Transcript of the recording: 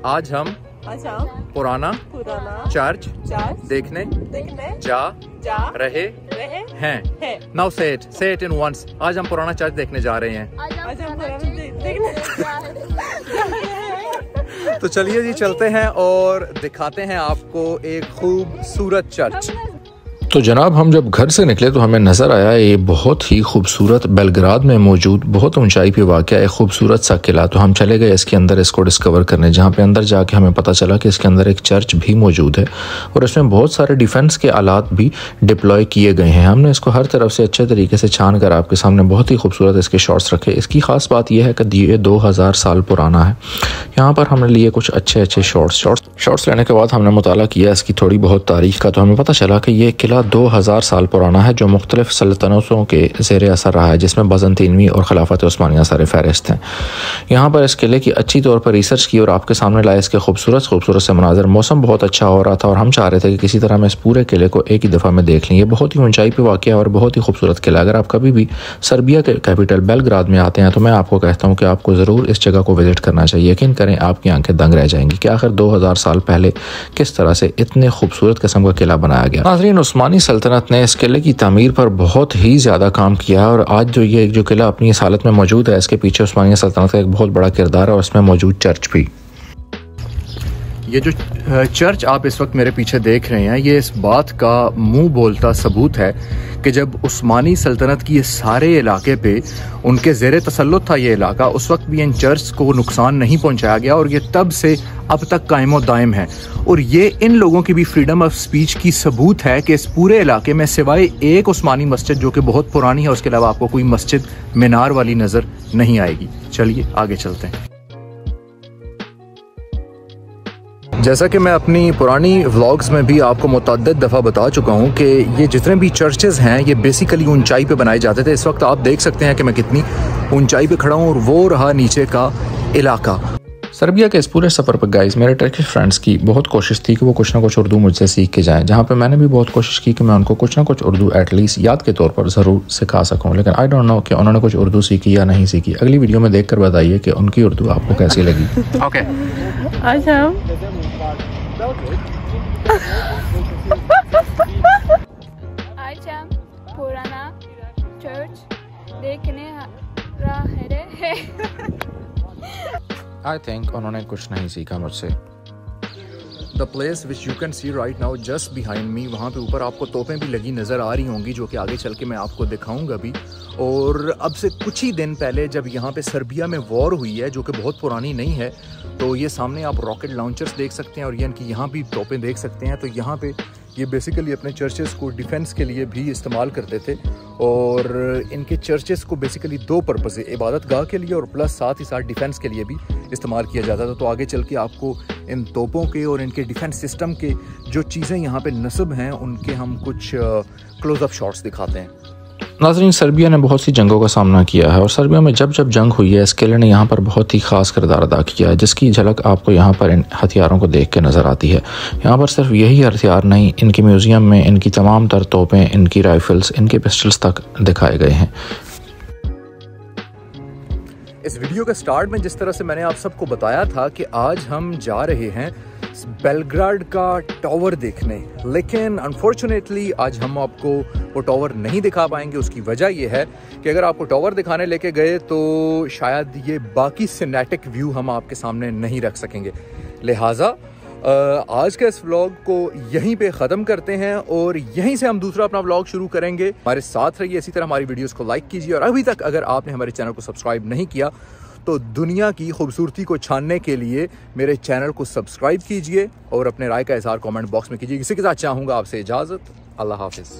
आज हम पुराना चर्च देखने जा रहे हैं। नाउ से इट इन वंस। आज हम पुराना चर्च देखने जा रहे हैं। तो चलिए जी, चलते हैं और दिखाते हैं आपको एक खूबसूरत चर्च। तो जनाब, हम जब घर से निकले तो हमें नज़र आया ये बहुत ही खूबसूरत बेलग्राद में मौजूद बहुत ऊंचाई पे वाक़या एक खूबसूरत सा किला। तो हम चले गए इसके अंदर इसको डिस्कवर करने, जहाँ पे अंदर जाके हमें पता चला कि इसके अंदर एक चर्च भी मौजूद है और इसमें बहुत सारे डिफेंस के आलात भी डिप्लॉय किए गए हैं। हमने इसको हर तरफ से अच्छे तरीके से छान कर आपके सामने बहुत ही खूबसूरत इसके शॉट्स रखे। इसकी ख़ास बात यह है कि ये 2000 साल पुराना है। यहाँ पर हमने लिए कुछ अच्छे शॉट्स लेने के बाद हमने मुताला किया इसकी थोड़ी बहुत तारीख का। तो हमें पता चला कि ये किला 2000 साल पुराना है, जो मुख्तलिफ सल्तनतों के ज़ेर असर रहा है, जिसमें बाज़ंतीनवी और खिलाफत उस्मानिया सर फहरिस्त हैं। यहाँ पर इस किले की अच्छी तौर पर रिसर्च की और आपके सामने लाए इसके खूबसूरत से मनाज़र। मौसम बहुत अच्छा हो रहा था और हम चाह रहे थे कि किसी तरह मैं इस पूरे किले को एक ही दफ़ा में देख लें। ये बहुत ही ऊंचाई पर वाक़ है और बहुत ही खूबसूरत किला। अगर आप कभी भी सर्बिया के कैपिटल बेलग्राद में आते हैं तो मैं आपको कहता हूँ कि आपको ज़रूर इस जगह को विज़िट करना चाहिए। यकीन करें, आपकी आंखें दंग रह जाएंगी कि आखिर 2000 साल पहले किस तरह से इतने खूबसूरत किस्म का किला बनाया गया। नाज़रीन, उस्मानी सल्तनत ने इस किले की तामीर पर बहुत ही ज़्यादा काम किया है और आज जो किला अपनी इस हालत में मौजूद है, इसके पीछे उस्मानिया सल्तनत का एक बहुत बड़ा किरदार है और इसमें मौजूद चर्च भी। ये जो चर्च आप इस वक्त मेरे पीछे देख रहे हैं, ये इस बात का मुंह बोलता सबूत है कि जब उस्मानी सल्तनत की ये सारे इलाके पे उनके ज़ेरे तसल्लुत था ये इलाका, उस वक्त भी इन चर्च को नुकसान नहीं पहुंचाया गया और ये तब से अब तक कायम और दायम है। और ये इन लोगों की भी फ्रीडम ऑफ स्पीच की सबूत है कि इस पूरे इलाके में सिवाय एक उस्मानी मस्जिद जो कि बहुत पुरानी है, उसके अलावा आपको कोई मस्जिद मीनार वाली नज़र नहीं आएगी। चलिए आगे चलते हैं। जैसा कि मैं अपनी पुरानी व्लॉग्स में भी आपको मुतअद्दिद दफ़ा बता चुका हूँ कि ये जितने भी चर्चेज़ हैं ये बेसिकली ऊंचाई पे बनाए जाते थे। इस वक्त आप देख सकते हैं कि मैं कितनी ऊंचाई पे खड़ा हूँ और वो रहा नीचे का इलाका। सर्बिया के इस पूरे सफ़र पर गाइस मेरे टर्किश फ्रेंड्स की बहुत कोशिश थी कि वो कुछ ना कुछ उर्दू मुझसे सीख के जाएं, जहाँ पे मैंने भी बहुत कोशिश की कि मैं उनको कुछ ना कुछ उर्दू एटलीस्ट याद के तौर पर ज़रूर सिखा सकूं। लेकिन आई डोंट नो कि उन्होंने कुछ उर्दू सीखी या नहीं सीखी। अगली वीडियो में देख कर बताइए कि उनकी उर्दू आपको कैसी लगी। ओके, आज हम पुराना चर्च देखने रहे हैं। आई थिंक उन्होंने कुछ नहीं सीखा मुझसे। The place which you can see right now just behind me, वहाँ पे ऊपर आपको तोपें भी लगी नज़र आ रही होंगी जो कि आगे चल के मैं आपको दिखाऊंगा भी। और अब से कुछ ही दिन पहले जब यहाँ पे सर्बिया में वॉर हुई है, जो कि बहुत पुरानी नहीं है, तो ये सामने आप रॉकेट लॉन्चर्स देख सकते हैं और ये इनकी यहाँ भी तोपें देख सकते हैं। तो यहाँ पे ये बेसिकली अपने चर्चेज़ को डिफेंस के लिए भी इस्तेमाल करते थे और इनके चर्चेज़ को बेसिकली दो पर्पज़ है, इबादत गाह के लिए और प्लस साथ ही साथ डिफेंस के लिए भी इस्तेमाल किया जाता था। तो आगे चल के आपको इन तोपों के और इनके डिफेंस सिस्टम के जो चीज़ें यहाँ पे नस्ब हैं उनके हम कुछ क्लोज़अप शॉट्स दिखाते हैं। नाज़रीन, सर्बिया ने बहुत सी जंगों का सामना किया है और सर्बिया में जब जंग हुई है इस किले ने यहाँ पर बहुत ही ख़ास किरदार अदा किया है, जिसकी झलक आपको यहाँ पर इन हथियारों को देख के नज़र आती है। यहाँ पर सिर्फ यही हथियार नहीं, इनके म्यूज़ियम में इनकी तमाम तर तोपें, इनकी राइफल्स, इनके पिस्टल्स तक दिखाए गए हैं। इस वीडियो के स्टार्ट में जिस तरह से मैंने आप सबको बताया था कि आज हम जा रहे हैं बेलग्राड का टावर देखने, लेकिन अनफॉर्चुनेटली आज हम आपको वो टावर नहीं दिखा पाएंगे। उसकी वजह ये है कि अगर आपको टावर दिखाने लेके गए तो शायद ये बाकी सिनेमैटिक व्यू हम आपके सामने नहीं रख सकेंगे। लिहाजा आज के इस व्लॉग को यहीं पे ख़त्म करते हैं और यहीं से हम दूसरा अपना व्लॉग शुरू करेंगे। हमारे साथ रहिए, इसी तरह हमारी वीडियोस को लाइक कीजिए और अभी तक अगर आपने हमारे चैनल को सब्सक्राइब नहीं किया तो दुनिया की खूबसूरती को छानने के लिए मेरे चैनल को सब्सक्राइब कीजिए और अपने राय का इज़हार कमेंट बॉक्स में कीजिए। इसी के साथ चाहूँगा आपसे इजाज़त। अल्लाह हाफिज़।